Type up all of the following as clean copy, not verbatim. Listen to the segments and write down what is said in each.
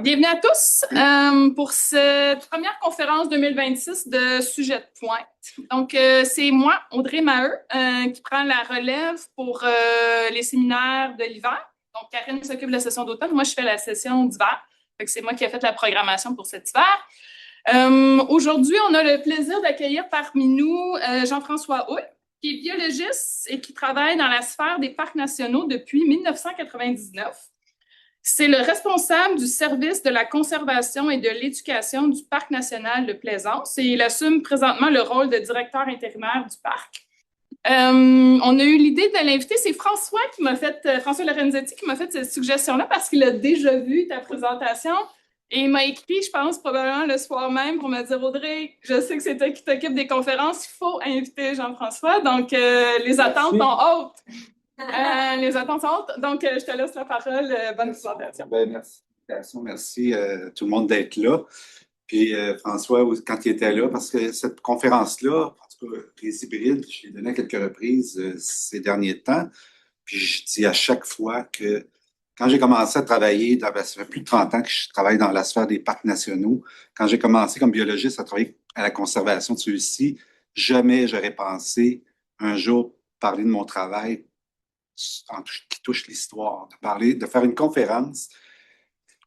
Bienvenue à tous pour cette première conférence 2026 de Sujet de pointe. Donc, c'est moi, Audrey Maheu, qui prend la relève pour les séminaires de l'hiver. Donc, Karine s'occupe de la session d'automne. Moi, je fais la session d'hiver. C'est moi qui ai fait la programmation pour cet hiver. Aujourd'hui, on a le plaisir d'accueillir parmi nous Jean-François Houille, qui est biologiste et qui travaille dans la sphère des parcs nationaux depuis 1999. C'est le responsable du service de la conservation et de l'éducation du Parc national de Plaisance et il assume présentement le rôle de directeur intérimaire du parc. On a eu l'idée de l'inviter, c'est François Lorenzetti qui m'a fait cette suggestion-là parce qu'il a déjà vu ta présentation et il m'a écrit, je pense, probablement le soir même pour me dire « Audrey, je sais que c'est toi qui t'occupes des conférences, il faut inviter Jean-François. » Donc, les attentes sont hautes. Les attentes sont hautes. Donc, je te laisse la parole. Bonne présentation. Merci tout le monde d'être là. Puis François, quand il était là, parce que cette conférence-là, en tout cas, les hybrides, je l'ai donné à quelques reprises ces derniers temps. Puis je dis à chaque fois que quand j'ai commencé à travailler, ça fait plus de 30 ans que je travaille dans la sphère des parcs nationaux. Quand j'ai commencé comme biologiste à travailler à la conservation de ceux-ci, jamais j'aurais pensé un jour parler de mon travail qui touche l'histoire, de faire une conférence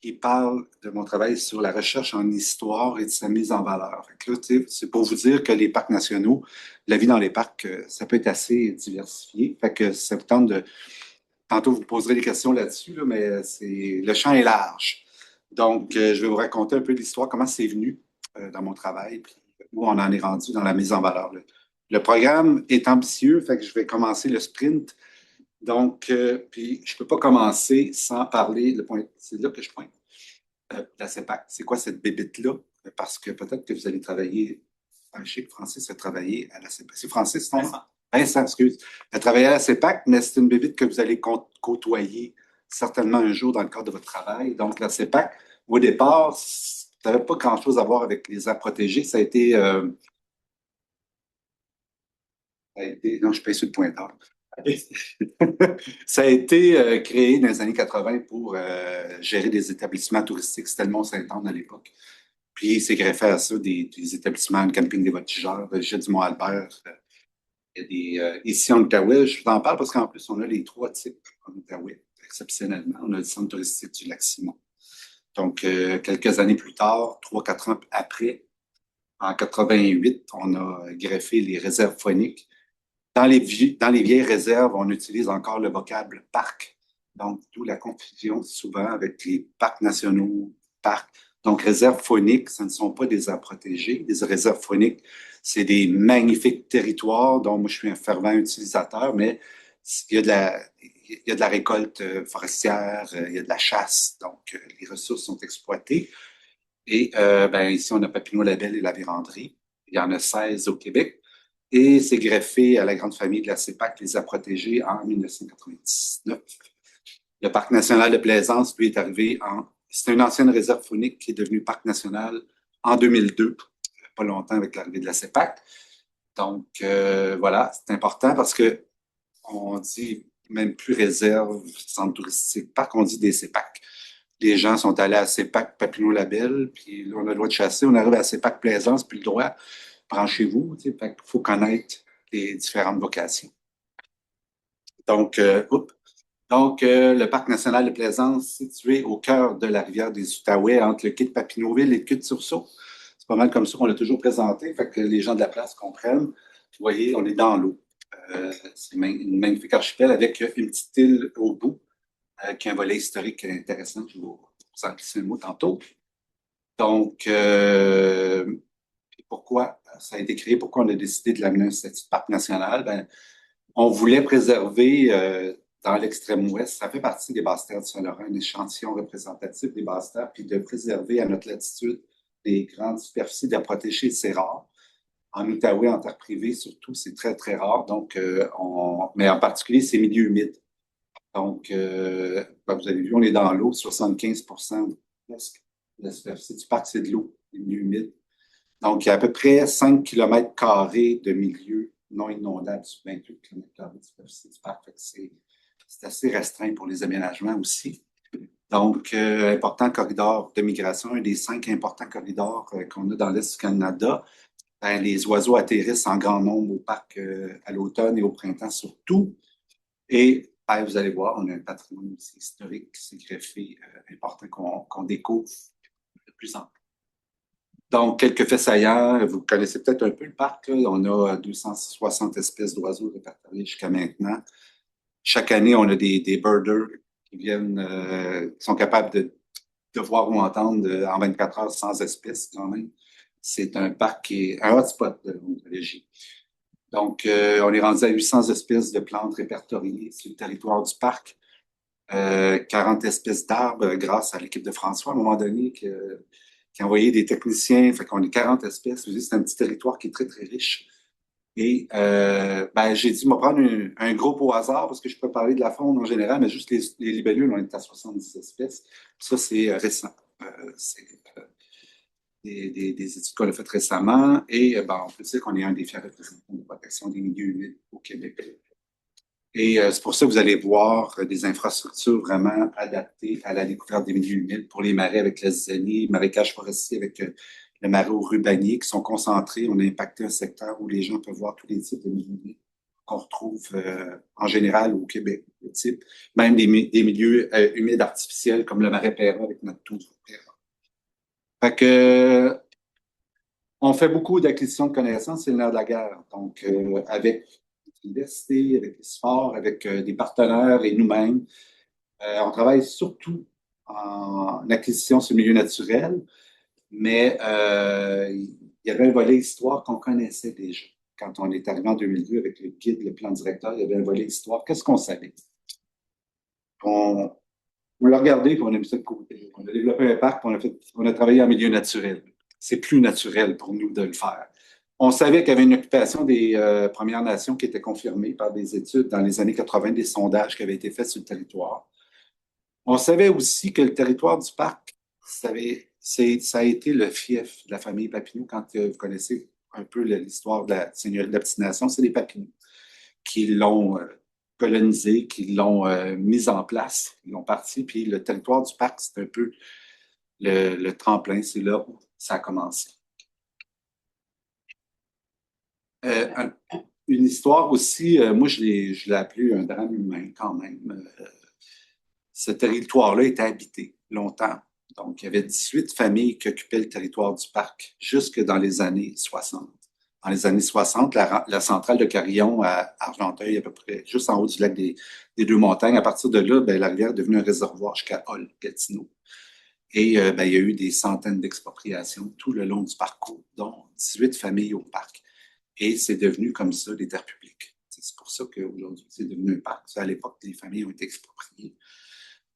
qui parle de mon travail sur la recherche en histoire et de sa mise en valeur. Là, c'est pour vous dire que les parcs nationaux, la vie dans les parcs, ça peut être assez diversifié. Fait que ça vous tente de... Tantôt, vous poserez des questions là-dessus, là, mais le champ est large. Donc, je vais vous raconter un peu l'histoire, comment c'est venu dans mon travail, puis où on en est rendu dans la mise en valeur. Le programme est ambitieux, fait que je vais commencer le sprint. Donc, puis je ne peux pas commencer sans parler, c'est là que je pointe, la CEPAC. C'est quoi cette bébite-là? Parce que peut-être que vous allez travailler, je sais que Francis a travaillé à la CEPAC. C'est Francis, ton nom? Vincent, excuse. Elle a travaillé à la CEPAC, mais c'est une bébite que vous allez côtoyer certainement un jour dans le cadre de votre travail. Donc, la CEPAC, au départ, ça n'avait pas grand-chose à voir avec les aires protégées. Ça a été... non, je paye sur le pointeur. Ça a été créé dans les années 80 pour gérer des établissements touristiques. C'était le Mont-Saint-Anne à l'époque. Puis, il s'est greffé à ça des établissements de camping des Voltigeurs, le Jet du Mont-Albert. Il y a ici en Outaouais, je vous en parle parce qu'en plus, on a les trois types en Outaouais, exceptionnellement. On a le centre touristique du Lac-Simon. Donc, quelques années plus tard, 3-4 ans après, en 88, on a greffé les réserves fauniques. Dans les vieilles réserves, on utilise encore le vocable parc. Donc, d'où la confusion souvent avec les parcs nationaux, parcs. Donc, réserves fauniques, ce ne sont pas des aires protégées. Les réserves fauniques, c'est des magnifiques territoires dont moi, je suis un fervent utilisateur, mais il y a de la récolte forestière, il y a de la chasse. Donc, les ressources sont exploitées. Et ici, on a Papineau-Labelle et la Vérandrie. Il y en a 16 au Québec. Et c'est greffé à la grande famille de la CEPAC qui les a protégés en 1999. Le Parc national de Plaisance, lui, est arrivé c'est une ancienne réserve faunique qui est devenue Parc national en 2002, pas longtemps avec l'arrivée de la CEPAC. Donc, voilà, c'est important parce que on dit même plus réserve, centre touristique, parc, on dit des CEPAC. Les gens sont allés à CEPAC Papineau-Labelle, puis là, on a le droit de chasser. On arrive à CEPAC Plaisance, puis le droit... branchez-vous, il faut connaître les différentes vocations. Donc, le Parc national de Plaisance, situé au cœur de la rivière des Outaouais, entre le quai de Papineauville et le quai de Sursault. C'est pas mal comme ça qu'on l'a toujours présenté, fait que les gens de la place comprennent. Vous voyez, on est dans l'eau. C'est une magnifique archipel avec une petite île au bout, qui a un volet historique intéressant. Je vais vous en glisser un mot tantôt. Donc, pourquoi ça a été créé, pourquoi on a décidé de l'amener à un statut de parc national? Ben, on voulait préserver dans l'extrême ouest, ça fait partie des basses-terres du Saint-Laurent, un échantillon représentatif des basses-terres, puis de préserver à notre latitude des grandes superficies de protéger, c'est rare. En Outaouais, en terre privée, surtout, c'est très, très rare. Donc, mais en particulier, c'est milieu humide. Donc, vous avez vu, on est dans l'eau, 75% presque de la superficie du parc, c'est de l'eau, les milieux humides. Donc, il y a à peu près 5 km² de milieu non inondable sur 28 km² de superficie du parc. C'est assez restreint pour les aménagements aussi. Donc, important corridor de migration, un des 5 importants corridors qu'on a dans l'Est du Canada. Ben, les oiseaux atterrissent en grand nombre au parc à l'automne et au printemps surtout. Et ben, vous allez voir, on a un patrimoine aussi historique qui s'est greffé, important qu'on découvre de plus en plus. Donc, quelques faits saillants. Vous connaissez peut-être un peu le parc, là. On a 260 espèces d'oiseaux répertoriées jusqu'à maintenant. Chaque année, on a des birders qui viennent, qui sont capables de voir ou entendre en 24 heures 100 espèces quand même. C'est un parc qui est un hotspot de l'ontologie. Donc, on est rendu à 800 espèces de plantes répertoriées sur le territoire du parc. 40 espèces d'arbres grâce à l'équipe de François à un moment donné qui a envoyé des techniciens. Fait qu'on est 40 espèces. C'est un petit territoire qui est très, très riche. Et ben, j'ai dit, on va prendre un groupe au hasard parce que je peux parler de la faune en général, mais juste les libellules, on est à 70 espèces. Ça, c'est récent. C'est des études qu'on a faites récemment. Et ben, on peut dire qu'on est un des fiers représentants de protection des milieux humides au Québec. Et c'est pour ça que vous allez voir des infrastructures vraiment adaptées à la découverte des milieux humides pour les marais avec la zizanie, marécage forestier avec le marais au rubanier qui sont concentrés. On a impacté un secteur où les gens peuvent voir tous les types de milieux humides qu'on retrouve en général au Québec, le type, même des milieux humides artificiels comme le marais Perra avec notre tour Perra. Fait que on fait beaucoup d'acquisitions de connaissances, c'est le nerf de la guerre. Donc, avec l'université, avec les SFOR, avec des partenaires et nous-mêmes, on travaille surtout en acquisition sur le milieu naturel, mais il y avait un volet histoire qu'on connaissait déjà. Quand on est arrivé en 2002 avec le guide, le plan directeur, il y avait un volet histoire. Qu'est-ce qu'on savait? On, on l'a regardé, puis on a mis ça de côté. On a développé un parc, puis on a travaillé en milieu naturel. C'est plus naturel pour nous de le faire. On savait qu'il y avait une occupation des Premières Nations qui était confirmée par des études dans les années 80, des sondages qui avaient été faits sur le territoire. On savait aussi que le territoire du parc, ça a été le fief de la famille Papineau. Quand vous connaissez un peu l'histoire de la Seigneurie de la Petite Nation, c'est les Papineau qui l'ont colonisé, qui l'ont mis en place, qui l'ont parti. Puis le territoire du parc, c'est un peu le tremplin, c'est là où ça a commencé. Une histoire aussi, moi je l'ai appelé un drame humain quand même. Ce territoire-là était habité longtemps. Donc, il y avait 18 familles qui occupaient le territoire du parc jusque dans les années 60. Dans les années 60, la centrale de Carillon à Argenteuil, à peu près juste en haut du lac des Deux-Montagnes, à partir de là, ben, la rivière est devenue un réservoir jusqu'à Hall, Gatineau. Et ben, il y a eu des centaines d'expropriations tout le long du parcours, dont 18 familles au parc. Et c'est devenu comme ça des terres publiques. C'est pour ça qu'aujourd'hui, c'est devenu un parc. À l'époque, les familles ont été expropriées.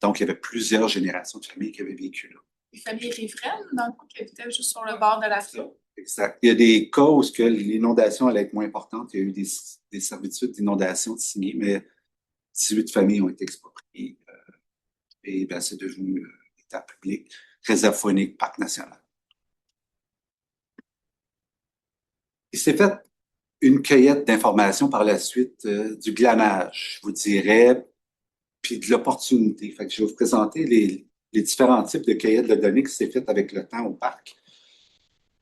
Donc, il y avait plusieurs générations de familles qui avaient vécu là. Les familles riveraines, dans le fond, qui habitaient juste sur le bord de la fleuve. Exact. Il y a des cas où l'inondation allait être moins importante. Il y a eu des servitudes d'inondation signées, mais 18 familles ont été expropriées. Et ben, c'est devenu état public, réserve faunique, parc national. Il s'est fait une cueillette d'informations par la suite, du glanage, je vous dirais, puis de l'opportunité. Fait que je vais vous présenter les différents types de cueillettes de données qui s'est fait avec le temps au parc.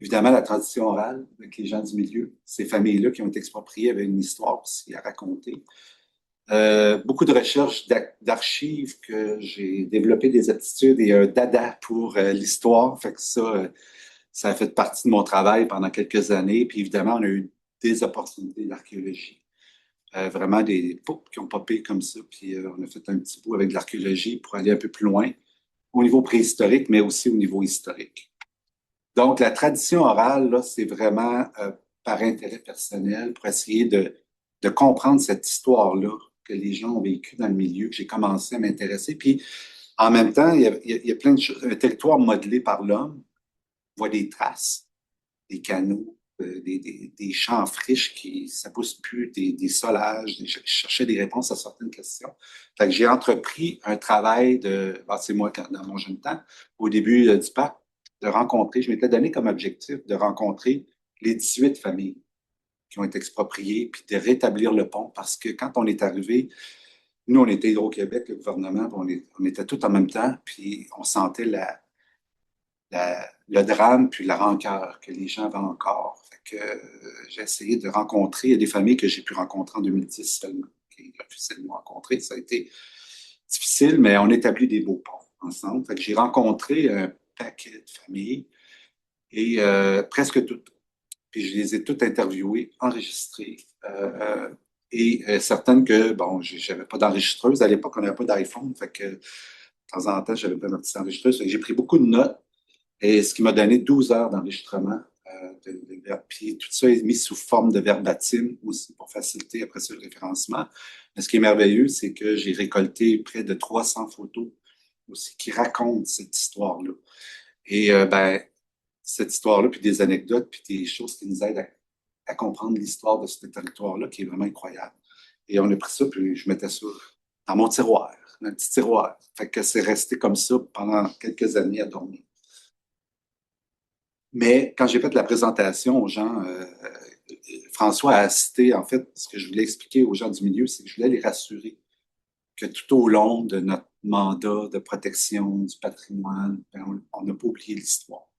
Évidemment, la tradition orale avec les gens du milieu. Ces familles-là qui ont été expropriées avaient une histoire aussi à raconter. Beaucoup de recherches d'archives que j'ai développé des aptitudes et un dada pour l'histoire. Fait que ça a fait partie de mon travail pendant quelques années. Puis évidemment, on a eu des opportunités d'archéologie. Vraiment des poupes qui ont popé comme ça. Puis on a fait un petit bout avec de l'archéologie pour aller un peu plus loin au niveau préhistorique, mais aussi au niveau historique. Donc, la tradition orale, là, c'est vraiment par intérêt personnel pour essayer de comprendre cette histoire-là que les gens ont vécue dans le milieu, que j'ai commencé à m'intéresser. Puis, en même temps, il y a plein de choses. Un territoire modelé par l'homme, on voit des traces, des canaux, des champs en friche ça pousse plus, des solages. Je cherchais des réponses à certaines questions. Fait que j'ai entrepris un travail c'est moi dans mon jeune temps, au début du parc, de rencontrer, je m'étais donné comme objectif de rencontrer les 18 familles qui ont été expropriées, puis de rétablir le pont, parce que quand on est arrivé, Nous, on était Hydro-Québec, le gouvernement, puis on était tous en même temps, puis on sentait le drame puis la rancœur que les gens avaient encore. Fait que j'ai essayé de rencontrer, il y a des familles que j'ai pu rencontrer en 2010 seulement, qui refusaient de me rencontrer. Ça a été difficile, mais on établit des beaux ponts ensemble. Fait que j'ai rencontré un paquet de familles et presque toutes. Puis je les ai toutes interviewées, enregistrées. Certaines que, bon, j'avais pas d'enregistreuse. À l'époque, on n'avait pas d'iPhone. Fait que de temps en temps, j'avais pas ma petite enregistreuse. Fait que j'ai pris beaucoup de notes. Et ce qui m'a donné 12 heures d'enregistrement. Puis tout ça est mis sous forme de verbatim aussi pour faciliter après ça le référencement. Mais ce qui est merveilleux, c'est que j'ai récolté près de 300 photos aussi qui racontent cette histoire-là. Et cette histoire-là, puis des anecdotes, puis des choses qui nous aident à comprendre l'histoire de ce territoire-là qui est vraiment incroyable. Et on a pris ça, puis je mettais ça dans mon tiroir, dans un petit tiroir. Fait que c'est resté comme ça pendant quelques années à dormir. Mais quand j'ai fait la présentation aux gens, François a cité, en fait, ce que je voulais expliquer aux gens du milieu, c'est que je voulais les rassurer que tout au long de notre mandat de protection du patrimoine, ben, on n'a pas oublié l'histoire.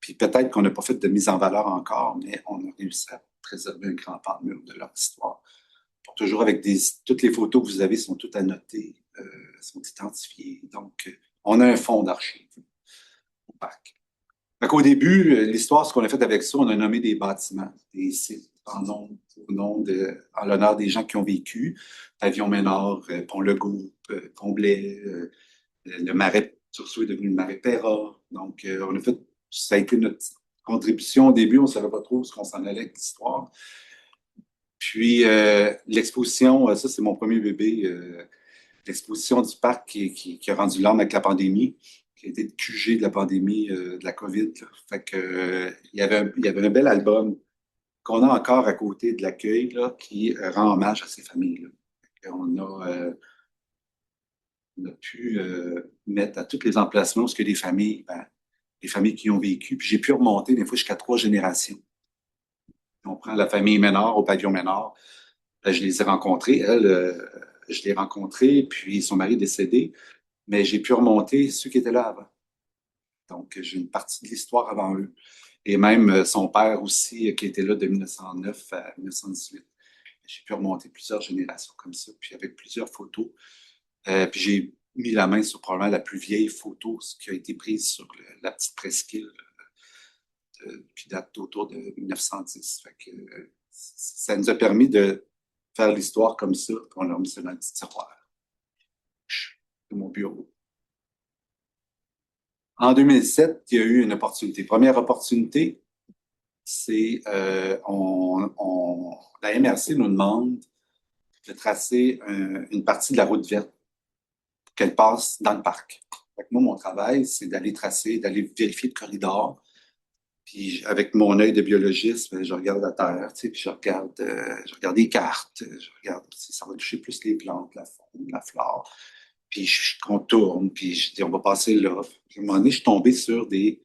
Puis peut-être qu'on n'a pas fait de mise en valeur encore, mais on a réussi à préserver un grand pan de mur de leur histoire. Pour toujours avec toutes les photos que vous avez sont toutes annotées, sont identifiées. Donc, on a un fonds d'archives au parc. Fait qu'au début, l'histoire, ce qu'on a fait avec ça, on a nommé des bâtiments, des sites en l'honneur des gens qui ont vécu. Pavillon Ménard, Pont-Legault, Pont-Blais, le marais Tursault est devenu le marais Perra. Donc, ça a été notre contribution au début. On ne savait pas trop ce qu'on s'en allait avec l'histoire. Puis, l'exposition, ça, c'est mon premier bébé, l'exposition du parc qui a rendu l'âme avec la pandémie, qui a été le QG de la pandémie de la COVID. Là. Fait que, il y avait un bel album qu'on a encore à côté de l'accueil là, qui rend hommage à ces familles-là. On a pu mettre à tous les emplacements parce que les familles qui ont vécu, puis j'ai pu remonter des fois jusqu'à 3 générations. On prend la famille Ménard au pavillon Ménard. Je les ai rencontrés. Elle, je l'ai rencontrée, puis son mari est décédé, mais j'ai pu remonter ceux qui étaient là avant. Donc, j'ai une partie de l'histoire avant eux. Et même son père aussi, qui était là de 1909 à 1918. J'ai pu remonter plusieurs générations comme ça, puis avec plusieurs photos. Puis j'ai mis la main sur probablement la plus vieille photo ce qui a été prise sur la petite presqu'île, qui date autour de 1910. Fait que, ça nous a permis de faire l'histoire comme ça, puis on a mis ça dans le petit tiroir de mon bureau. En 2007, il y a eu une opportunité. Première opportunité, c'est la MRC nous demande de tracer une partie de la route verte pour qu'elle passe dans le parc. Fait que moi, mon travail, c'est d'aller tracer, d'aller vérifier le corridor. Puis avec mon œil de biologiste, ben, je regarde la terre, tu sais, puis je regarde les cartes, je regarde si ça va toucher plus les plantes, la faune, la flore. Puis je contourne, puis je dis on va passer là. Puis à un moment donné, je suis tombé sur des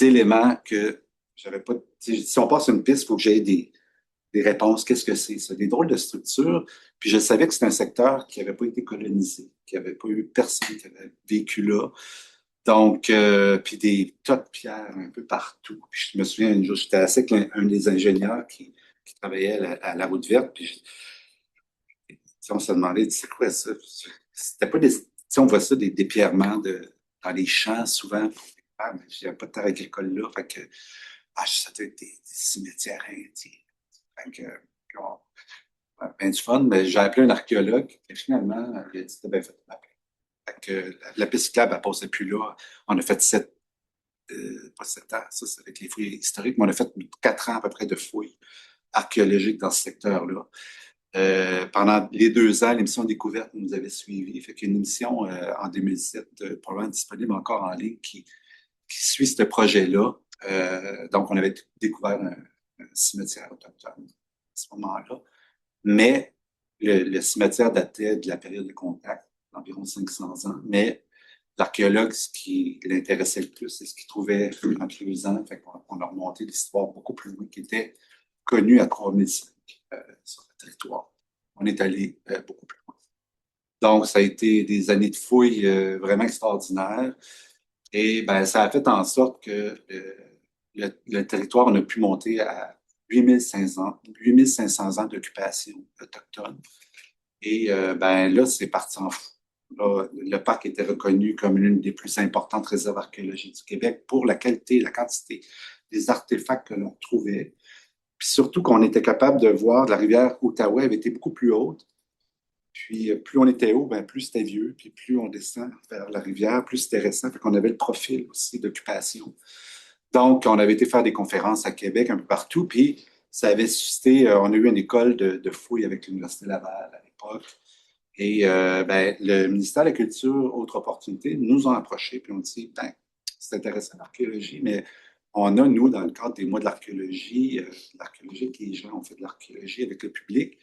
éléments que j'avais pas. Si on passe une piste, il faut que j'aie des réponses. Qu'est-ce que c'est ça? Des drôles de structures. Puis je savais que c'était un secteur qui n'avait pas été colonisé, qui n'avait pas eu personne qui avait vécu là. Donc, puis des tas de pierres un peu partout. Puis je me souviens, un jour, j'étais assis avec un des ingénieurs qui travaillait à la route verte. Puis on se demandait, c'est quoi ça? C'était pas des. On voit ça, des dépierrements dans les champs souvent. Ah, mais il n'y a pas de terre agricole là. Fait que, ça doit être des cimetières indiens. Fait que, bon, ben du fun, mais j'ai appelé un archéologue et finalement, il a dit, t'as bien fait de m'appeler. Fait que la piste cyclable, elle passait plus là. On a fait pas 7 ans, ça c'est avec les fouilles historiques, mais on a fait 4 ans à peu près de fouilles archéologiques dans ce secteur-là. Pendant les 2 ans, l'émission Découverte nous avait suivis. Fait qu'il y a une émission en 2007, probablement disponible encore en ligne, qui suit ce projet-là. Donc, on avait découvert un cimetière autochtone à ce moment-là. Mais le cimetière datait de la période de contact, d'environ 500 ans. Mais l'archéologue, ce qui l'intéressait le plus, c'est ce qu'il trouvait inclusant. Fait qu'on a remonté l'histoire beaucoup plus loin, qui était connue à 3005 sur le territoire. On est allé beaucoup plus loin. Donc, ça a été des années de fouilles vraiment extraordinaires. Et ben, ça a fait en sorte que le territoire, on a pu monter à 8500 ans d'occupation autochtone. Et ben, là, c'est parti en fou. Là, le parc était reconnu comme l'une des plus importantes réserves archéologiques du Québec pour la qualité et la quantité des artefacts que l'on trouvait. Puis surtout qu'on était capable de voir la rivière Outaouais avait été beaucoup plus haute. Puis plus on était haut, ben, plus c'était vieux. Puis plus on descend vers la rivière, plus c'était récent. Fait qu'on avait le profil aussi d'occupation. Donc, on avait été faire des conférences à Québec, un peu partout. Puis ça avait suscité, on a eu une école de fouilles avec l'Université Laval à l'époque. Et ben, le ministère de la Culture, autre opportunité, nous ont approchés. Puis on dit, ben, c'est intéressant l'archéologie, mais on a, nous, dans le cadre des mois de l'archéologie, que les gens ont fait de l'archéologie avec le public,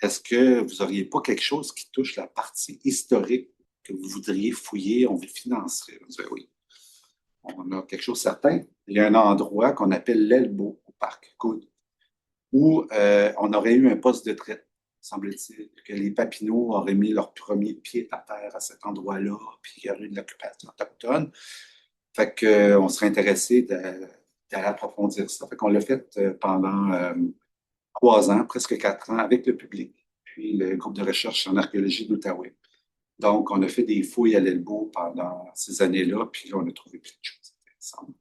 est-ce que vous n'auriez pas quelque chose qui touche la partie historique que vous voudriez fouiller, on vous financerait? On disait oui. On a quelque chose de certain. Il y a un endroit qu'on appelle l'Elbow au parc Coude, où on aurait eu un poste de traite, semble-t-il, que les Papineaux auraient mis leur premier pied à terre à cet endroit-là, puis il y aurait eu de l'occupation autochtone. Fait qu'on serait intéressé d'aller approfondir ça. Fait qu'on l'a fait pendant 3 ans, presque 4 ans, avec le public, puis le groupe de recherche en archéologie d'Outaouais. Donc, on a fait des fouilles à l'Elbow pendant ces années-là, puis là, on a trouvé plein de choses intéressantes.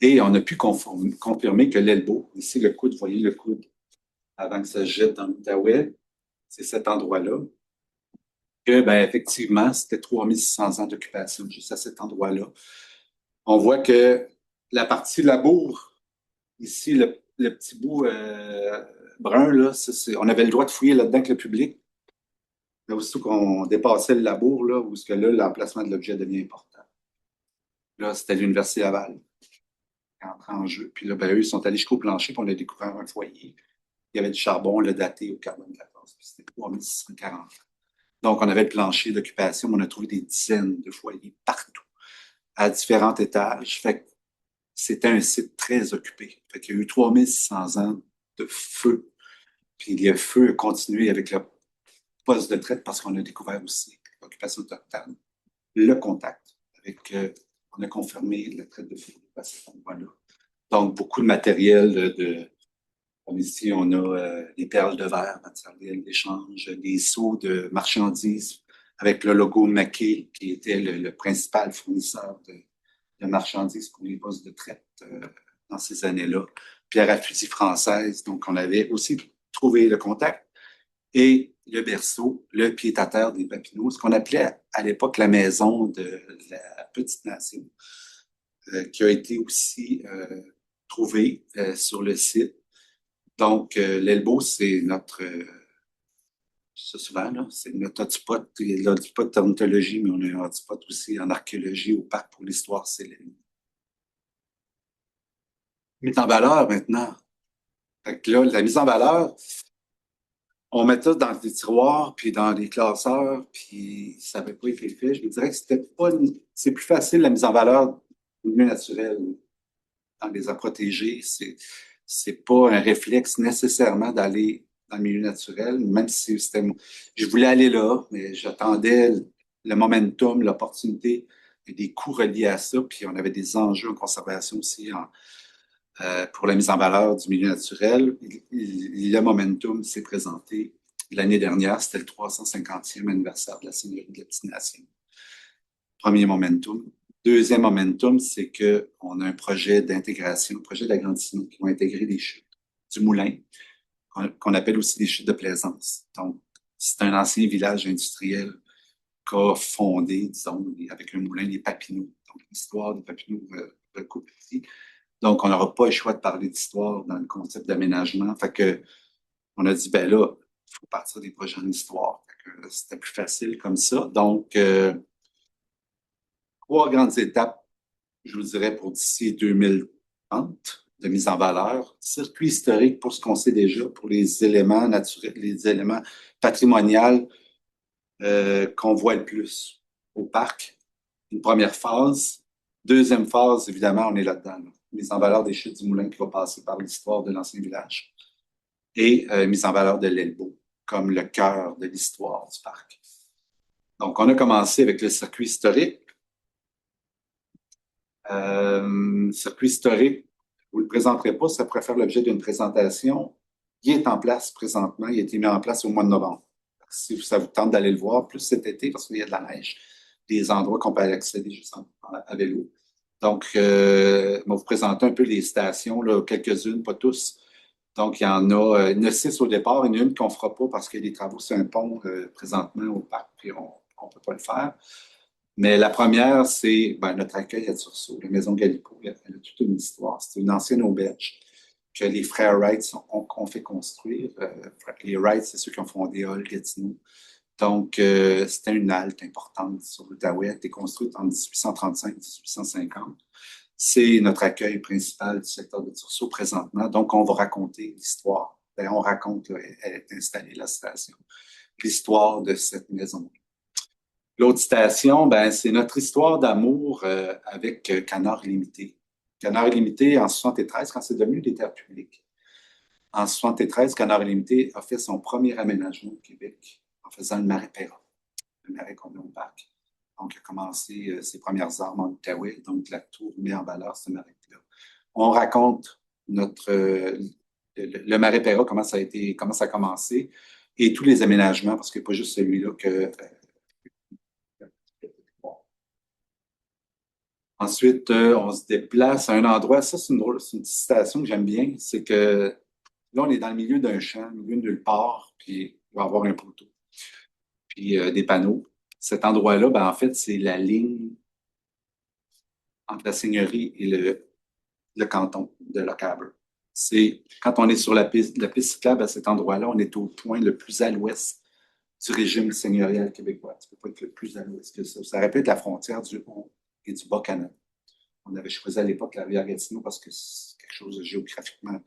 Et on a pu confirmer que l'Elbow, ici le coude, vous voyez le coude avant que ça se jette dans l'Outaouais, c'est cet endroit-là, que, ben, effectivement, c'était 3600 ans d'occupation juste à cet endroit-là. On voit que la partie labour, ici, le petit bout brun, là, on avait le droit de fouiller là-dedans avec le public. Là, aussitôt qu'on dépassait le labour, là, où que là, l'emplacement de l'objet devient important. Là, c'était l'Université Laval qui entrait en jeu. Puis là, ben, eux, ils sont allés jusqu'au plancher, puis on a découvert un foyer. Il y avait du charbon, le daté au carbone 14, puis c'était 3640. Donc, on avait le plancher d'occupation, on a trouvé des dizaines de foyers partout, à différents étages. Fait que c'était un site très occupé. Fait qu'il y a eu 3600 ans de feu. Puis le feu a continué avec le poste de traite parce qu'on a découvert aussi l'occupation autochtone, le contact avec, on a confirmé la traite de feu à cet endroit-là. Donc, beaucoup de matériel comme ici, on a des perles de verre, matériel d'échange, des seaux de marchandises avec le logo Maquet, qui était le principal fournisseur de marchandises pour les postes de traite dans ces années-là. Pierre à fusil française, donc on avait aussi trouvé le contact. Et le berceau, le pied-à-terre des Papineaux, ce qu'on appelait à l'époque la maison de la Petite Nation, qui a été aussi trouvé sur le site. Donc, l'Elbow, c'est notre, ça souvent, là, c'est notre hotspot. Il y a l'hotspot d'ornithologie, mais on a un hotspot aussi en archéologie au parc pour l'histoire célèbre. Mise en valeur maintenant. Fait que là, la mise en valeur, on met ça dans des tiroirs, puis dans des classeurs, puis ça n'avait pas été fait. Je me dirais que c'était pas c'est plus facile la mise en valeur du milieu naturel dans les aires protégées. C'est pas un réflexe nécessairement d'aller dans le milieu naturel, même si c'était. Je voulais aller là, mais j'attendais le momentum, l'opportunité, et des coûts reliés à ça, puis on avait des enjeux en conservation aussi pour la mise en valeur du milieu naturel. Le momentum s'est présenté l'année dernière, c'était le 350e anniversaire de la Seigneurie de la Petite Nation. Premier momentum. Deuxième momentum, c'est qu'on a un projet d'intégration, un projet d'agrandissement qui va intégrer des chutes du Moulin, qu'on appelle aussi des chutes de plaisance. Donc, c'est un ancien village industriel qu'a fondé, disons, avec un moulin, les Papineaux. Donc, l'histoire des Papineaux recoupe ici. Donc, on n'aura pas le choix de parler d'histoire dans le concept d'aménagement. Fait que, on a dit, ben là, il faut partir des projets en histoire. Fait que c'était plus facile comme ça. Donc, 3 grandes étapes, je vous dirais, pour d'ici 2030 de mise en valeur. Circuit historique pour ce qu'on sait déjà, pour les éléments naturels, les éléments patrimoniaux qu'on voit le plus au parc. Une première phase. Deuxième phase, évidemment, on est là-dedans. Là. Mise en valeur des chutes du Moulin qui va passer par l'histoire de l'ancien village. Et mise en valeur de l'Elbow comme le cœur de l'histoire du parc. Donc, on a commencé avec le circuit historique. Circuit historique, vous ne le présenterez pas, ça pourrait faire l'objet d'une présentation. Il est en place présentement, il a été mis en place au mois de novembre. Si ça vous tente d'aller le voir, plus cet été, parce qu'il y a de la neige, des endroits qu'on peut accéder juste à vélo. Donc, on va vous présenter un peu les stations, là, quelques-unes, pas tous. Donc, il y en a 6 au départ, il y en a une qu'on ne fera pas parce qu'il y a des travaux sur un pont présentement au parc, puis on ne peut pas le faire. Mais la première, c'est notre accueil à Tursault, la maison Galipo. Elle a toute une histoire. C'est une ancienne auberge que les frères Wright ont fait construire. Les Wright, c'est ceux qui ont fondé Hull, Gatineau. Donc, c'était une halte importante sur l'Outaouais. Elle a été construite en 1835-1850. C'est notre accueil principal du secteur de Tursault présentement. Donc, on va raconter l'histoire. D'ailleurs, on raconte, là, elle est installée, la station, l'histoire de cette maison. L'autre station, c'est notre histoire d'amour avec Canard Illimité. Canard Illimité, en 73, quand c'est devenu des terres publiques. En 73, Canard Illimité a fait son premier aménagement au Québec en faisant le marais Perra, le marais qu'on met au parc. Donc, il a commencé ses premières armes en Outaouais, donc la tour met en valeur ce marais-là. On raconte le marais Perra, comment ça a commencé, et tous les aménagements, parce que pas juste celui-là que ensuite, on se déplace à un endroit. Ça, c'est une citation que j'aime bien. C'est que là, on est dans le milieu d'un champ, au milieu de nulle part, puis il va y avoir un poteau, puis des panneaux. Cet endroit-là, en fait, c'est la ligne entre la seigneurie et le canton de Lochaber. C'est quand on est sur la piste cyclable à cet endroit-là, on est au point le plus à l'ouest du régime seigneurial québécois. Ça ne peut pas être le plus à l'ouest que ça. Ça aurait pu être la frontière du Haut et du Bas-Canada. On avait choisi à l'époque la rivière Gatineau parce que c'est quelque chose de géographiquement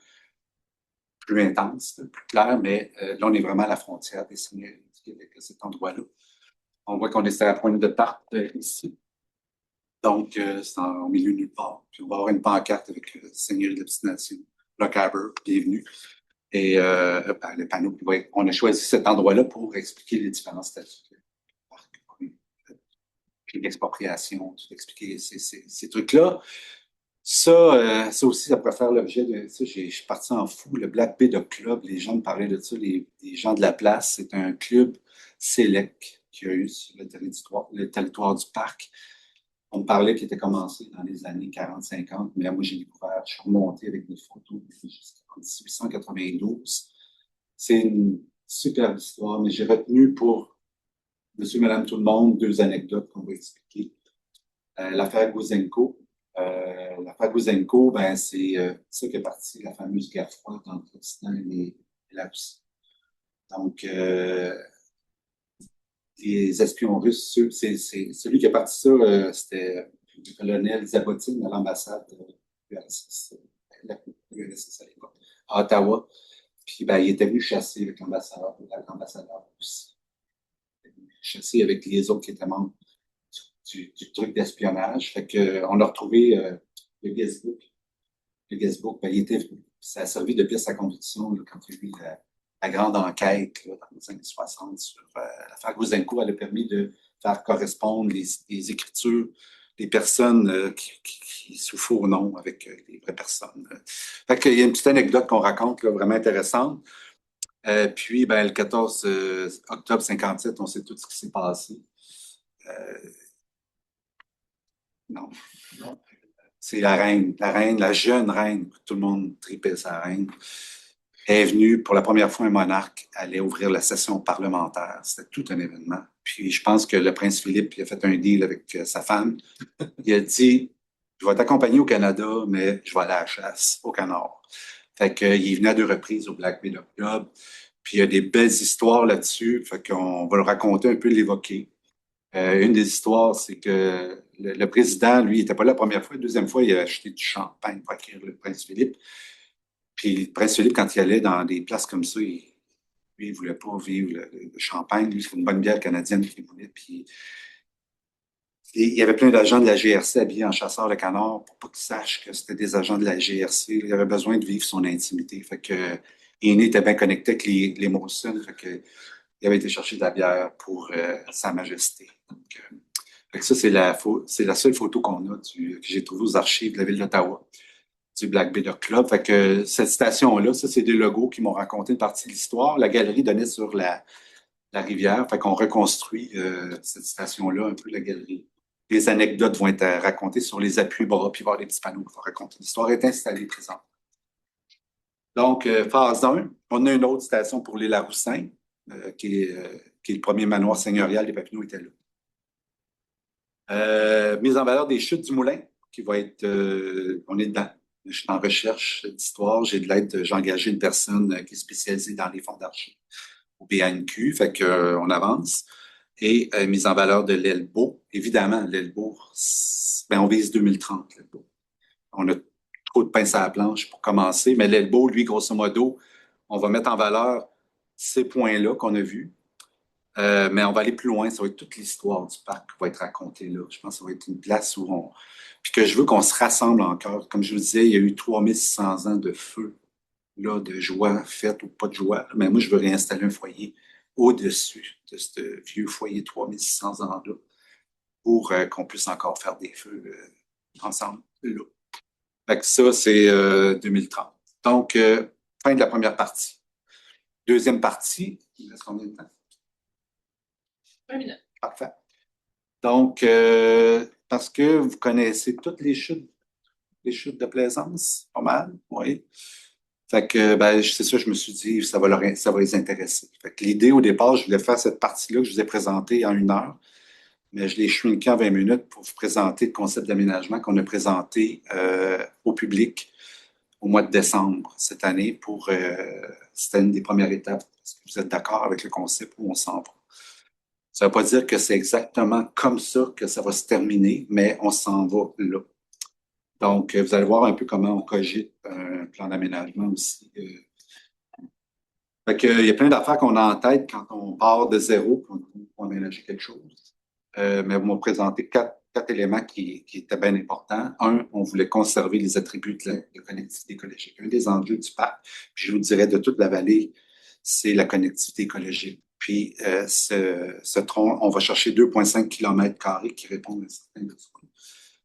plus intense, plus clair, mais là, on est vraiment à la frontière des seigneuries du Québec, à cet endroit-là. On voit qu'on est à la pointe de Tarte ici. Donc, c'est au milieu de nulle part. Puis on va avoir une pancarte avec Seigneurie de l'Obstination, Lochaber, bienvenue. Et le panneau, on a choisi cet endroit-là pour expliquer les différents statuts du parc, puis l'expropriation, tout expliquer ces trucs-là. Ça aussi, ça pourrait faire l'objet de ça. Je suis parti en fou. Le Black Bay Dog Club, les gens me parlaient de ça, les gens de la place. C'est un club sélect qu'il y a eu sur le territoire du parc. On me parlait qu'il était commencé dans les années 40-50, mais là, moi, j'ai découvert, je suis remonté avec des photos jusqu'en 1892. C'est une superbe histoire, mais j'ai retenu pour Monsieur, Madame, tout le monde 2 anecdotes qu'on va expliquer. L'affaire Gouzenko. L'affaire Gouzenko, c'est ça qui est parti, la fameuse guerre froide entre l'Occident et la Russie. Donc, les espions russes, c'est celui qui a parti ça, c'était le colonel Zabotine à l'ambassade de l'URSS, à l'époque, à Ottawa. Puis, il était venu chasser avec l'ambassadeur russe. Il était venu chasser avec les autres qui étaient membres du truc d'espionnage. Fait que, on a retrouvé le guestbook. Le guestbook, ça a servi de pièce à conviction là, quand il y a eu la grande enquête là, dans les années 60 sur l'affaire Gouzenko. Elle a permis de faire correspondre les écritures des personnes qui sous faux nom avec les vraies personnes. Fait qu'il y a une petite anecdote qu'on raconte là, vraiment intéressante. Puis, le 14 octobre 57, on sait tout ce qui s'est passé. Non, non. C'est la reine, la jeune reine, tout le monde tripait sa reine. Elle est venue, pour la première fois, un monarque allait ouvrir la session parlementaire. C'était tout un événement. Puis je pense que le prince Philippe il a fait un deal avec sa femme. Il a dit, je vais t'accompagner au Canada, mais je vais aller à la chasse au canard. Fait qu'il est venu à 2 reprises au Black Bay Club. Puis il y a des belles histoires là-dessus. Fait qu'on va le raconter un peu, l'évoquer. Une des histoires, c'est que le président, lui, il n'était pas là la première fois. La deuxième fois, il a acheté du champagne pour acquérir le prince Philippe. Puis le prince Philippe, quand il allait dans des places comme ça, lui, il ne voulait pas vivre le champagne. Lui, c'est une bonne bière canadienne qu'il voulait. Puis il y avait plein d'agents de la GRC habillés en chasseurs de canard pour pas qu'ils sachent que c'était des agents de la GRC. Il avait besoin de vivre son intimité. Fait que Aîné était bien connecté avec les Molson. Fait que il avait été chercher de la bière pour Sa Majesté. Donc, fait que ça, c'est la seule photo qu'on a que j'ai trouvée aux archives de la ville d'Ottawa, du Black Bear Club. Fait que cette station-là, ça, c'est des logos qui m'ont raconté une partie de l'histoire. La galerie donnait sur la rivière. Fait qu'on reconstruit cette station-là, un peu la galerie. Les anecdotes vont être racontées sur les appuis-bras, puis il va y avoir des petits panneaux qui vont raconter l'histoire. Elle est installée présent. Donc, phase 1, on a une autre station pour l'île Laroussin, qui est le premier manoir seigneurial des Papineaux était là. Mise en valeur des chutes du Moulin, qui va être, on est dedans. Je suis en recherche d'histoire. J'ai de l'aide, j'ai engagé une personne qui est spécialisée dans les fonds d'archives au BANQ, fait qu'on avance. Et mise en valeur de l'Elbeau. Évidemment, l'Elbeau, ben, on vise 2030, l'Elbeau. On a trop de pince à la planche pour commencer, mais l'Elbeau, lui, grosso modo, on va mettre en valeur ces points-là qu'on a vus. Mais on va aller plus loin. Ça va être toute l'histoire du parc qui va être racontée là. Je pense que ça va être une place où on. Puis que je veux qu'on se rassemble encore. Comme je vous disais, il y a eu 3600 ans de feu, là, de joie faite ou pas de joie. Mais moi, je veux réinstaller un foyer au-dessus de ce vieux foyer 3600 ans-là pour qu'on puisse encore faire des feux ensemble là. Fait que ça, c'est 2030. Donc, fin de la première partie. Deuxième partie, il reste combien de temps? 1 minute. Parfait. Donc, parce que vous connaissez toutes les chutes de Plaisance, pas mal, oui. Fait que, ben, c'est ça, je me suis dit, ça va les intéresser. Fait que l'idée, au départ, je voulais faire cette partie-là que je vous ai présentée en 1 heure, mais je l'ai shrinké en 20 minutes pour vous présenter le concept d'aménagement qu'on a présenté au public au mois de décembre cette année c'était une des premières étapes. Est-ce que vous êtes d'accord avec le concept où on s'en va? Ça ne veut pas dire que c'est exactement comme ça que ça va se terminer, mais on s'en va là. Donc, vous allez voir un peu comment on cogite un plan d'aménagement aussi. Fait que, il y a plein d'affaires qu'on a en tête quand on part de zéro pour aménager quelque chose. Mais on m'a présenté quatre éléments qui étaient bien importants. Un, on voulait conserver les attributs de connectivité écologique. Un des enjeux du parc, puis je vous dirais de toute la vallée, c'est la connectivité écologique. Puis, ce tronc, on va chercher 2,5 km² qui répondent à certains besoins.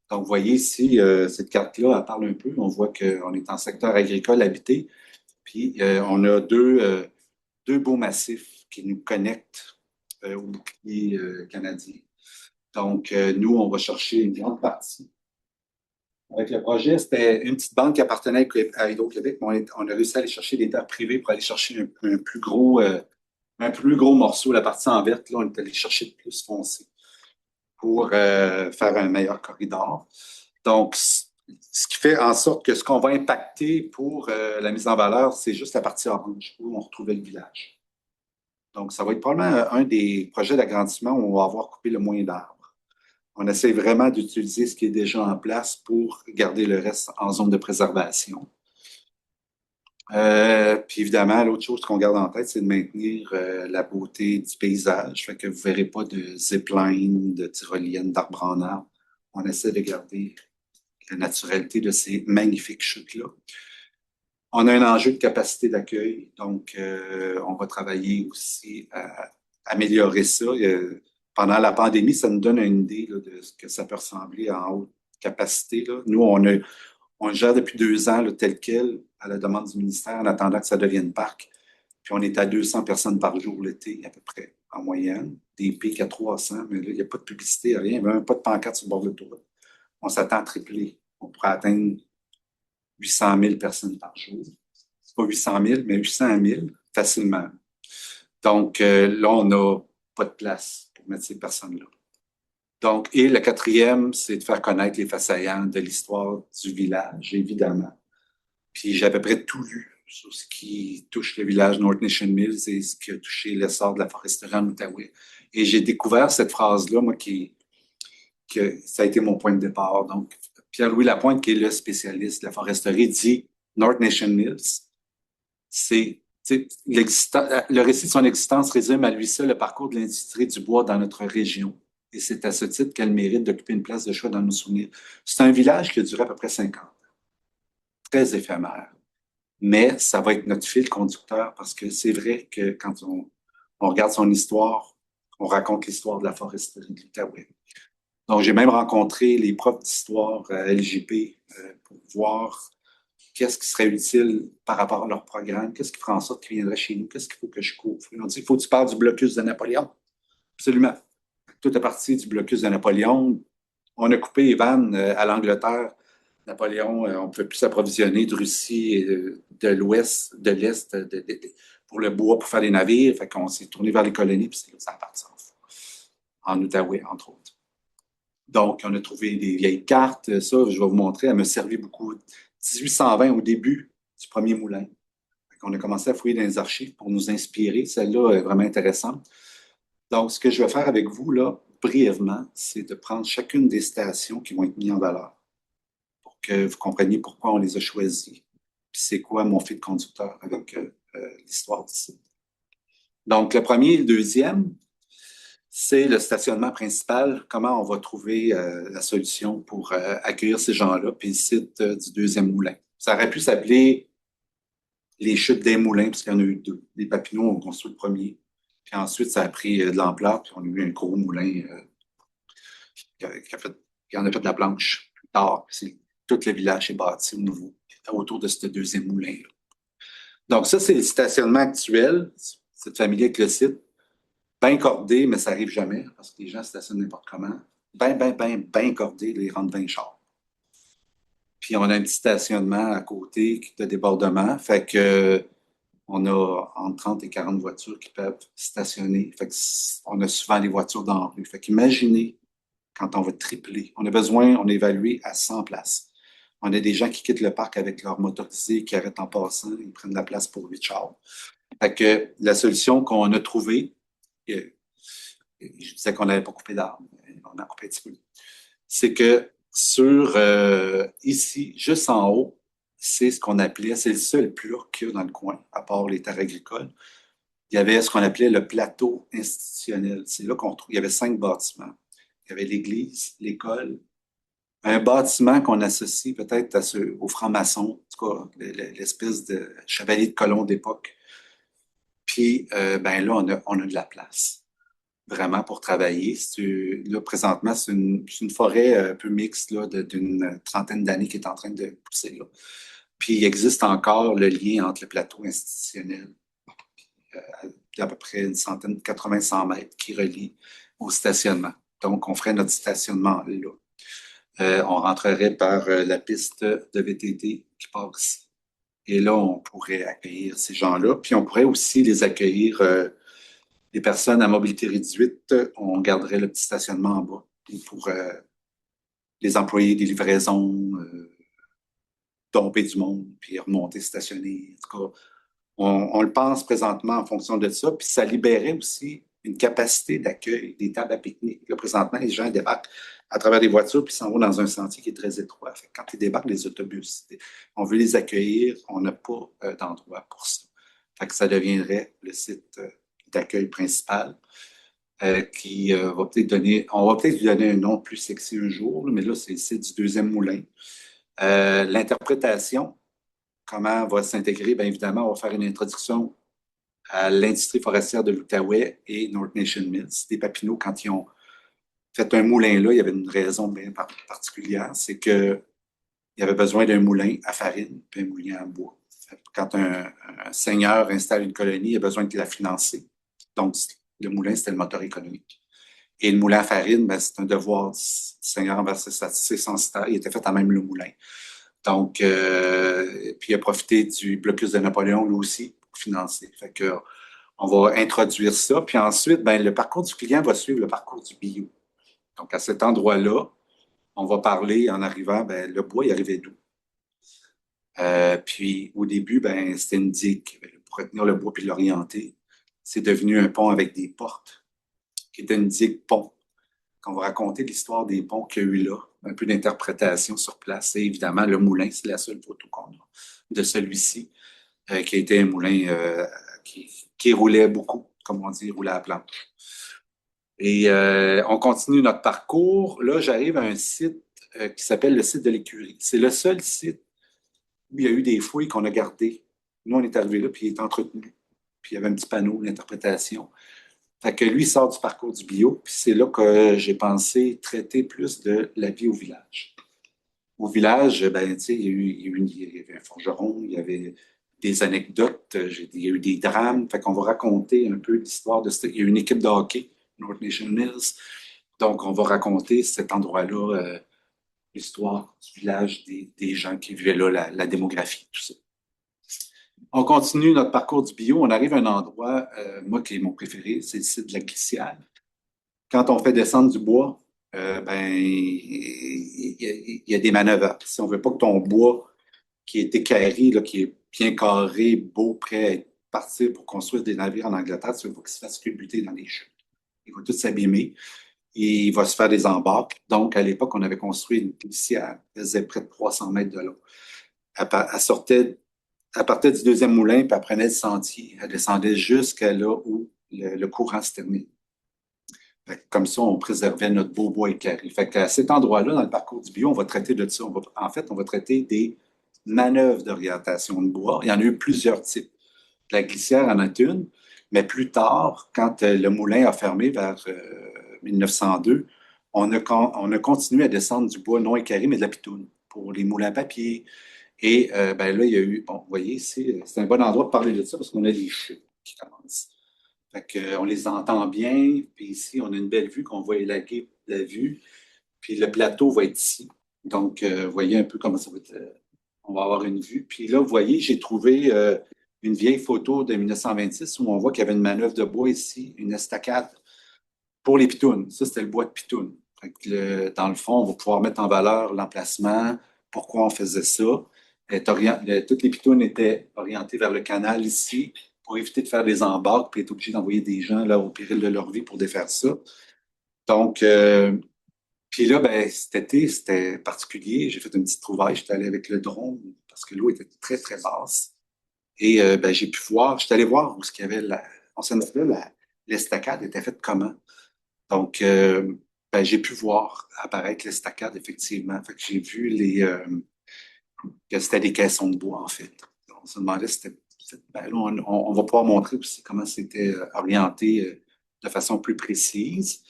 Donc, vous voyez ici, cette carte-là, elle parle un peu. On voit qu'on est en secteur agricole habité. Puis, on a deux beaux massifs qui nous connectent au bouclier canadien. Donc, nous, on va chercher une grande partie. Avec le projet, c'était une petite banque qui appartenait à Hydro-Québec, mais on a réussi à aller chercher des terres privées pour aller chercher un plus gros morceau. La partie en verte, là, on est allé chercher de plus foncé pour faire un meilleur corridor. Donc, ce qui fait en sorte que ce qu'on va impacter pour la mise en valeur, c'est juste la partie orange où on retrouvait le village. Donc, ça va être probablement un des projets d'agrandissement où on va avoir coupé le moins d'arbres. On essaie vraiment d'utiliser ce qui est déjà en place pour garder le reste en zone de préservation. Puis évidemment, l'autre chose qu'on garde en tête, c'est de maintenir la beauté du paysage. Fait que vous ne verrez pas de zipline, de tyrolienne, d'arbre en arbre. On essaie de garder la naturalité de ces magnifiques chutes-là. On a un enjeu de capacité d'accueil, donc on va travailler aussi à améliorer ça. Pendant la pandémie, ça nous donne une idée là, de ce que ça peut ressembler en haute capacité. Là. Nous, on le gère depuis 2 ans là, tel quel, à la demande du ministère, en attendant que ça devienne parc. Puis on est à 200 personnes par jour l'été, à peu près, en moyenne. Des pics à 300, mais là, il n'y a pas de publicité, rien. Il n'y a même pas de pancarte sur le bord de l'autoroute. On s'attend à tripler. On pourrait atteindre 800 000 personnes par jour. C'est pas 800 000, mais 800 000 facilement. Donc, là, on n'a pas de place pour mettre ces personnes-là. Donc, et le quatrième, c'est de faire connaître les faits saillants de l'histoire du village, évidemment. Puis j'ai à peu près tout lu sur ce qui touche le village North Nation Mills et ce qui a touché l'essor de la foresterie en Outaouais. Et j'ai découvert cette phrase-là, moi, que ça a été mon point de départ. Donc, Pierre-Louis Lapointe, qui est le spécialiste de la foresterie, dit North Nation Mills, c'est le récit de son existence résume à lui seul le parcours de l'industrie du bois dans notre région. Et c'est à ce titre qu'elle mérite d'occuper une place de choix dans nos souvenirs. C'est un village qui a duré à peu près 50 ans. Très éphémère. Mais ça va être notre fil conducteur parce que c'est vrai que quand On regarde son histoire, on raconte l'histoire de la foresterie de l'Outaouais. Donc, j'ai même rencontré les profs d'histoire à LJP pour voir qu'est-ce qui serait utile par rapport à leur programme, qu'est-ce qui ferait en sorte qu'ils viendraient chez nous, qu'est-ce qu'il faut que je couvre. Ils ont dit, il faut que tu parles du blocus de Napoléon. Absolument. Tout est parti du blocus de Napoléon. On a coupé les vannes à l'Angleterre. Napoléon, on ne pouvait plus s'approvisionner de Russie, et de l'Ouest, de l'Est, pour le bois, pour faire des navires. Fait qu'on s'est tourné vers les colonies, puis c'est là que ça a parti en Outaouais, entre autres. Donc, on a trouvé des vieilles cartes. Ça, je vais vous montrer. Elle me servi beaucoup. 1820, au début du premier moulin. On a commencé à fouiller dans les archives pour nous inspirer. Celle-là est vraiment intéressante. Donc, ce que je vais faire avec vous, là, brièvement, c'est de prendre chacune des stations qui vont être mises en valeur pour que vous compreniez pourquoi on les a choisies. Puis c'est quoi mon fil conducteur avec l'histoire du site. Donc, le premier et le deuxième, c'est le stationnement principal. Comment on va trouver la solution pour accueillir ces gens-là, puis le site du deuxième moulin. Ça aurait pu s'appeler les chutes des moulins, parce qu'il y en a eu deux. Les Papineaux ont construit le premier. Puis ensuite, ça a pris de l'ampleur, puis on a eu un gros moulin qui en a fait de la planche plus tard. Tout le village est bâti au nouveau, autour de ce deuxième moulin-là. Donc, ça, c'est le stationnement actuel. C'est familier avec le site. Bien cordé, mais ça n'arrive jamais, parce que les gens stationnent n'importe comment. Bien cordé, les rentrent 20 chars. Puis on a un petit stationnement à côté de débordement. Fait que on a entre 30 et 40 voitures qui peuvent stationner. Fait que on a souvent les voitures dans la rue. Fait qu'imaginez quand on va tripler. On a besoin, on est évalué à 100 places. On a des gens qui quittent le parc avec leur motorisé, qui arrêtent en passant, ils prennent la place pour 8 chars. Fait que la solution qu'on a trouvée, je disais qu'on n'avait pas coupé d'arbres, on a coupé un petit peu. C'est que ici, juste en haut, c'est ce qu'on appelait, c'est le seul plat qu'il y a dans le coin, à part les terres agricoles. Il y avait ce qu'on appelait le plateau institutionnel. C'est là qu'on trouve, il y avait 5 bâtiments. Il y avait l'église, l'école, un bâtiment qu'on associe peut-être aux francs-maçons, en tout cas, l'espèce de chevalier de colon d'époque. Puis, ben là, on a de la place, vraiment, pour travailler. Là, présentement, c'est une forêt un peu mixte là, d'une trentaine d'années qui est en train de pousser là. Puis, il existe encore le lien entre le plateau institutionnel, d'à peu près une centaine, 80-100 mètres, qui relie au stationnement. Donc, on ferait notre stationnement là. On rentrerait par la piste de VTT qui part ici. Et là, on pourrait accueillir ces gens-là. Puis on pourrait aussi les accueillir, les personnes à mobilité réduite. On garderait le petit stationnement en bas pour les employés des livraisons, domper du monde, puis remonter, stationner. En tout cas, on le pense présentement en fonction de ça. Puis ça libérait aussi une capacité d'accueil des tables à pique-nique. Là, présentement, les gens débarquent à travers des voitures puis s'en vont dans un sentier qui est très étroit. Fait que quand ils débarquent les autobus, on veut les accueillir, on n'a pas d'endroit pour ça. Fait que ça deviendrait le site d'accueil principal qui va peut-être on va peut-être lui donner un nom plus sexy un jour, mais là, c'est le site du deuxième moulin. L'interprétation, comment va s'intégrer? Bien évidemment, on va faire une introduction à l'industrie forestière de l'Outaouais et North Nation Mills. Des Papineaux, quand ils ont fait un moulin là, il y avait une raison bien particulière, c'est qu'il y avait besoin d'un moulin à farine puis un moulin en bois. Quand un seigneur installe une colonie, il a besoin de la financer. Donc, le moulin, c'était le moteur économique. Et le moulin à farine, ben, c'est un devoir du seigneur envers ses censitaires. Il était fait à même le moulin. Donc, puis il a profité du blocus de Napoléon, lui aussi, pour financer. Fait que, on va introduire ça. Puis ensuite, ben, le parcours du client va suivre le parcours du bio. Donc, à cet endroit-là, on va parler en arrivant, ben, le bois, il arrivait d'où? Puis, au début, ben, c'était une digue pour retenir le bois puis l'orienter. C'est devenu un pont avec des portes, qui était une digue-pont. On va raconter l'histoire des ponts qu'il y a eu là, un peu d'interprétation sur place. Et évidemment, le moulin, c'est la seule photo qu'on a de celui-ci, qui a été un moulin qui roulait beaucoup, comme on dit, roulait à plante. Et on continue notre parcours. Là, j'arrive à un site qui s'appelle le site de l'écurie. C'est le seul site où il y a eu des fouilles qu'on a gardées. Nous, on est arrivés là, puis il est entretenu. puis il y avait un petit panneau d'interprétation. Fait que lui sort du parcours du bio, puis c'est là que j'ai pensé traiter plus de la vie au village. Au village, ben, tu sais, il y avait un forgeron, il y avait des anecdotes, il y a eu des drames. Fait qu'on va raconter un peu l'histoire de il y a eu une équipe de hockey, North Nation Mills. Donc, on va raconter cet endroit-là, l'histoire du village, des gens qui vivaient là, la démographie, tout ça. On continue notre parcours du bio. On arrive à un endroit, moi, qui est mon préféré, c'est le site de la Glissière. Quand on fait descendre du bois, ben, il y a des manœuvres. Si on veut pas que ton bois qui est équarri, là, qui est bien carré, beau, prêt à être parti pour construire des navires en Angleterre, tu veux pas qu'il se fasse culbuter dans les chutes. Il va tout s'abîmer et il va se faire des embarques. Donc, à l'époque, on avait construit une glissière qui faisait près de 300 mètres de long. Elle sortait, elle partait du deuxième moulin, puis elle prenait le sentier. Elle descendait jusqu'à là où le courant se termine. Comme ça, on préservait notre beau bois équarri. Fait qu'à cet endroit-là, dans le parcours du bio, on va traiter de ça. En fait, on va traiter des manœuvres d'orientation de bois. Il y en a eu plusieurs types. La glissière en a une, mais plus tard, quand le moulin a fermé vers 1902, on a continué à descendre du bois non équarri, mais de la pitoune pour les moulins à papier. Et ben là, il y a eu, bon, vous voyez ici, c'est un bon endroit pour parler de ça parce qu'on a des chutes qui commencent. Fait que, on les entend bien, puis ici, on a une belle vue qu'on va élaguer la vue, puis le plateau va être ici. Donc, vous voyez un peu comment ça va être. On va avoir une vue. Puis là, vous voyez, j'ai trouvé une vieille photo de 1926 où on voit qu'il y avait une manœuvre de bois ici, une estacade pour les pitounes. Ça, c'était le bois de pitoune. Fait que dans le fond, on va pouvoir mettre en valeur l'emplacement, pourquoi on faisait ça. Toutes les pitounes étaient orientées vers le canal ici pour éviter de faire des embarques puis être obligé d'envoyer des gens là au péril de leur vie pour défaire ça. Donc, puis là, ben, cet été, c'était particulier. J'ai fait une petite trouvaille. J'étais allé avec le drone parce que l'eau était très, très basse. Et ben, j'ai pu voir, j'étais allé voir où ce qu'il y avait on s'en dit là, l'estacade était faite comment. Donc, ben, j'ai pu voir apparaître l'estacade, effectivement. Fait que j'ai vu que c'était des caissons de bois, en fait. On se demandait si c'était. Ben, là, on va pouvoir montrer aussi comment c'était orienté de façon plus précise.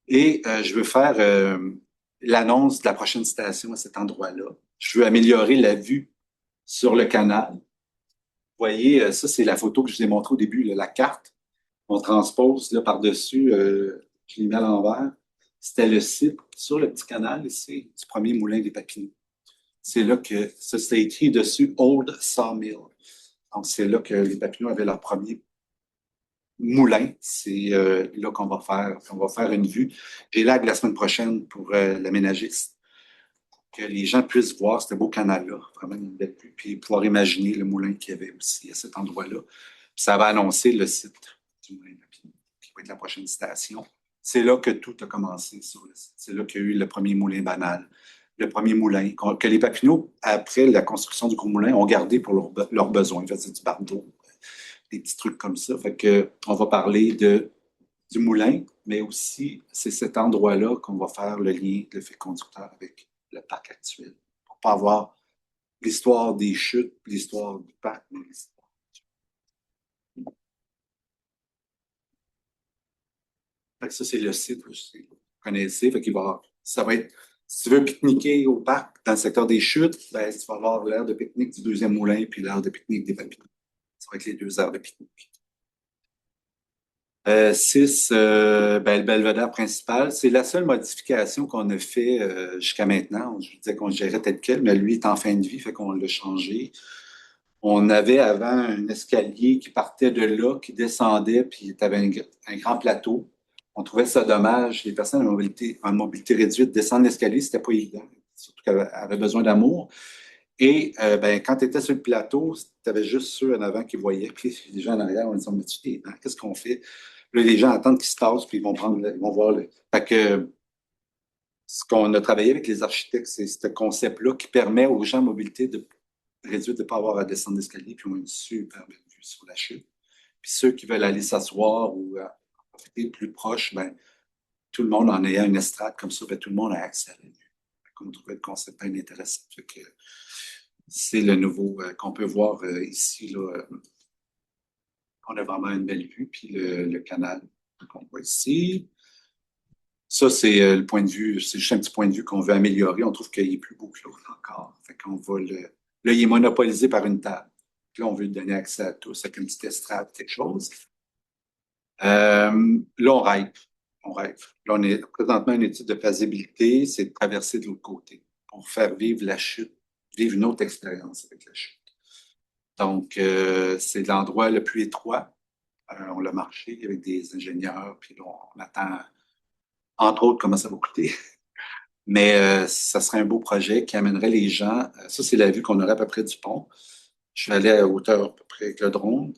Et je veux faire l'annonce de la prochaine station à cet endroit-là. Je veux améliorer la vue sur le canal. Vous voyez, ça, c'est la photo que je vous ai montrée au début, là, la carte. On transpose là, par-dessus, je l'ai mis à l'envers. C'était le site sur le petit canal ici du premier moulin des Papineaux. C'est là que ça, c'était écrit dessus Old Sawmill. Donc, c'est là que les Papineaux avaient leur premier moulin. C'est là qu'on va faire une vue. J'ai là la semaine prochaine pour l'aménager, que les gens puissent voir ce beau canal-là, vraiment une belle vue, puis pouvoir imaginer le moulin qu'il y avait aussi à cet endroit-là. Puis ça va annoncer le site du moulin Papineau, qui va être la prochaine station. C'est là que tout a commencé sur le site. C'est là qu'il y a eu le premier moulin banal, le premier moulin, que les Papineaux, après la construction du gros moulin, ont gardé pour leurs besoins. Ils faisaient du bardeau, des petits trucs comme ça. Fait que, on va parler du moulin, mais aussi, c'est cet endroit-là qu'on va faire le lien, le fait conducteur avec le parc actuel. Pour ne pas avoir l'histoire des chutes, l'histoire du parc, mais l'histoire. Fait que ça, c'est le site, vous connaissez. Fait qu'il va, ça va être, si tu veux pique-niquer au parc, dans le secteur des chutes, ben, tu vas avoir l'aire de pique-nique du deuxième moulin puis l'aire de pique-nique des Papineaux. Ça va être les deux aires de pique-nique. 6, ben, le belvédère principal, c'est la seule modification qu'on a fait jusqu'à maintenant. Je disais qu'on le gérait tel quel, mais lui est en fin de vie, fait qu'on l'a changé. On avait avant un escalier qui partait de là, qui descendait, puis tu avais un grand plateau. On trouvait ça dommage. Les personnes en mobilité réduite descendre l'escalier, c'était pas évident, surtout qu'elles avaient besoin d'amour. Et ben, quand tu étais sur le plateau, tu avais juste ceux en avant qui voyaient, puis les gens en arrière, on disait, mais tu qu'est-ce qu'on fait? Là, les gens attendent qu'ils se tassent, puis ils vont voir. Fait que ce qu'on a travaillé avec les architectes, c'est ce concept-là qui permet aux gens en mobilité de réduire, de ne pas avoir à descendre l'escalier, puis on a une super belle vue sur la chute. Puis ceux qui veulent aller s'asseoir ou profiter plus proche, ben, tout le monde en ayant une estrade comme ça, ben, tout le monde a accès à la vue. On trouvait le concept bien intéressant. C'est le nouveau qu'on peut voir ici, là, On a vraiment une belle vue. Puis le canal qu'on voit ici. Ça, c'est le point de vue, c'est juste un petit point de vue qu'on veut améliorer. On trouve qu'il est plus beau que l'autre encore. Fait qu'on va là, il est monopolisé par une table. Là, on veut lui donner accès à tous avec une petite estrade, quelque chose. Là, on rêve. On rêve. Là, on est présentement une étude de faisabilité, c'est de traverser de l'autre côté pour faire vivre la chute, vivre une autre expérience avec la chute. Donc, c'est l'endroit le plus étroit. On l'a marché avec des ingénieurs, puis là, on attend, entre autres, comment ça va coûter. Mais ça serait un beau projet qui amènerait les gens. Ça, c'est la vue qu'on aurait à peu près du pont. Je suis allé à hauteur à peu près avec le drone.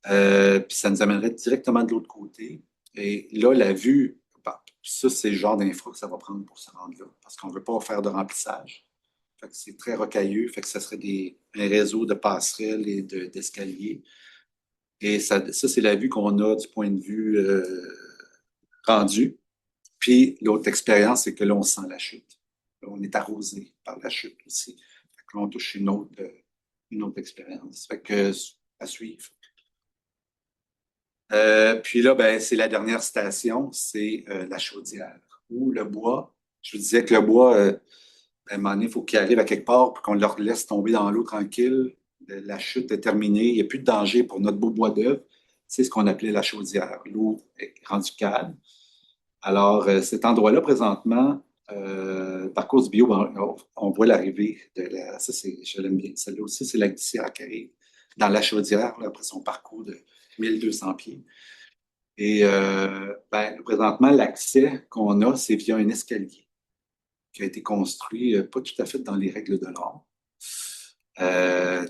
Puis ça nous amènerait directement de l'autre côté. Et là, la vue, bah, ça, c'est le genre d'infra que ça va prendre pour se rendre là. Parce qu'on ne veut pas faire de remplissage. Fait que c'est très rocailleux. Fait que ça serait un réseau de passerelles et d'escaliers. Et ça c'est la vue qu'on a du point de vue rendu. Puis l'autre expérience, c'est que là, on sent la chute. Là, on est arrosé par la chute aussi. Fait que là, on touche une autre expérience. Fait que à suivre. Puis là, ben, c'est la dernière station, c'est la Chaudière, où le bois, je vous disais que le bois, à un moment donné, il faut qu'il arrive à quelque part pour qu'on le laisse tomber dans l'eau tranquille. La chute est terminée, il n'y a plus de danger pour notre beau bois d'œuvre. C'est ce qu'on appelait la Chaudière. L'eau est rendue calme. Alors, cet endroit-là, présentement, par cause bio, on voit l'arrivée de la. Ça, je l'aime bien. Celle-là aussi, c'est la glissière qui arrive dans la Chaudière, là, après son parcours de 1200 pieds. Et ben, présentement, l'accès qu'on a, c'est via un escalier qui a été construit pas tout à fait dans les règles de l'art.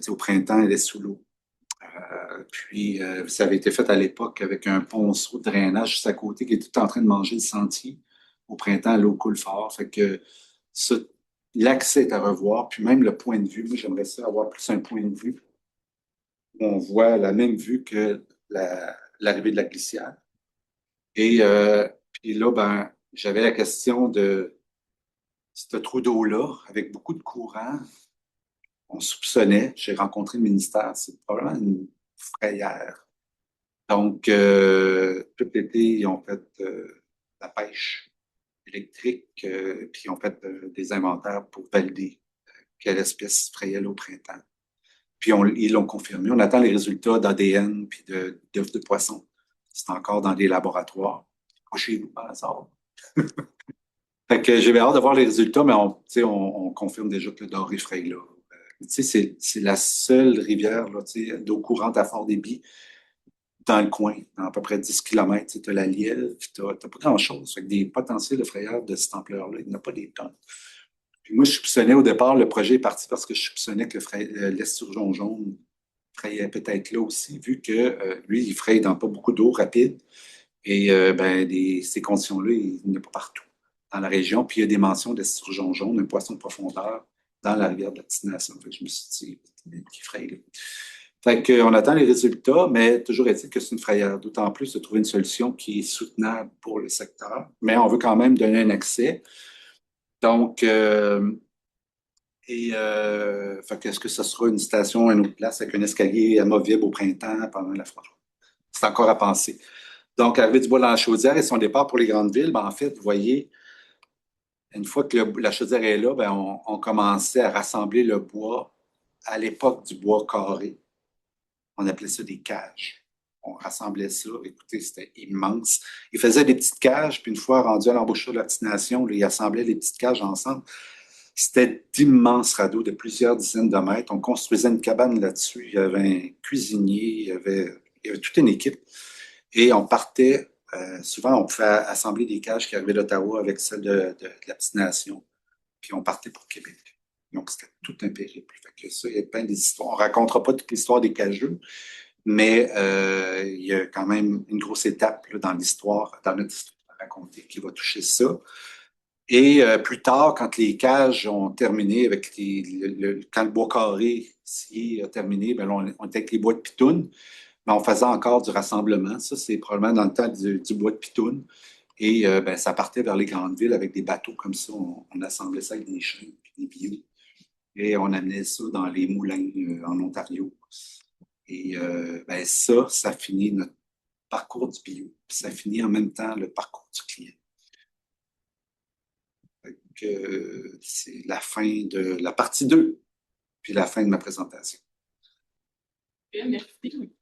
Au printemps, elle est sous l'eau. Puis, ça avait été fait à l'époque avec un ponceau de drainage juste à côté qui est tout en train de manger le sentier. Au printemps, l'eau coule fort. Fait que l'accès est à revoir. Puis même le point de vue, moi, j'aimerais ça avoir plus un point de vue où on voit la même vue que l'arrivée de la glissière. Et puis là, ben, j'avais la question de ce trou d'eau-là, avec beaucoup de courant, on soupçonnait, j'ai rencontré le ministère, c'est probablement une frayère. Donc, tout l'été, ils ont fait la pêche électrique, puis ils ont fait des inventaires pour valider quelle espèce frayait là au printemps. Puis ils l'ont confirmé. On attend les résultats d'ADN puis d'œufs de poisson. C'est encore dans des laboratoires. Pas chez vous, par hasard. Fait que j'ai hâte de voir les résultats, mais on confirme déjà que le doré frais là. C'est la seule rivière là, d'eau courante à Fort-Débit dans le coin, dans à peu près 10 km. Tu as la Lielle, puis tu n'as pas grand-chose. Fait que des potentiels de frayeur de cette ampleur-là, il n'y en a pas des tonnes. Puis moi, je soupçonnais au départ, le projet est parti parce que je soupçonnais que l'esturgeon jaune frayait peut-être là aussi, vu que lui, il fraye dans pas beaucoup d'eau rapide. Et ben, ces conditions-là, il n'y en a pas partout dans la région. Puis il y a des mentions d'esturgeon jaune, un poisson de profondeur dans la rivière de la Petite Nation. Fait que je me suis dit, qui fraye là. Fait qu'on attend les résultats, mais toujours est-il que c'est une frayère. D'autant plus de trouver une solution qui est soutenable pour le secteur. Mais on veut quand même donner un accès. Donc, fait que est-ce que ce sera une station à une autre place avec un escalier amovible au printemps pendant la froid? C'est encore à penser. Donc, arrivé du bois dans la chaudière et son départ pour les grandes villes, ben, en fait, vous voyez, une fois que la chaudière est là, ben, on commençait à rassembler le bois à l'époque du bois carré. On appelait ça des cages. On rassemblait ça. Écoutez, c'était immense. Ils faisaient des petites cages, puis une fois rendu à l'embouchure de la Petite Nation, là, ils assemblaient les petites cages ensemble. C'était d'immenses radeaux de plusieurs dizaines de mètres. On construisait une cabane là-dessus. Il y avait un cuisinier, il y avait toute une équipe. Et on partait, souvent on pouvait assembler des cages qui arrivaient d'Ottawa avec celles de la Petite Nation. Puis on partait pour Québec. Donc c'était tout un périple. Fait que ça, il y a plein d'histoires. On ne racontera pas toute l'histoire des cageux, mais il y a quand même une grosse étape là, dans l'histoire, dans notre histoire à raconter qui va toucher ça. Et plus tard, quand les cages ont terminé avec quand le bois carré scié a terminé, ben là, on était avec les bois de pitoune, mais on faisait encore du rassemblement. Ça, c'est probablement dans le temps du bois de pitoune. Et ben, ça partait vers les grandes villes avec des bateaux comme ça. On assemblait ça avec des chaînes et des billots. Et on amenait ça dans les moulins en Ontario. Et ben ça finit notre parcours du bio, puis ça finit en même temps le parcours du client. C'est la fin de la partie 2, puis la fin de ma présentation. Merci.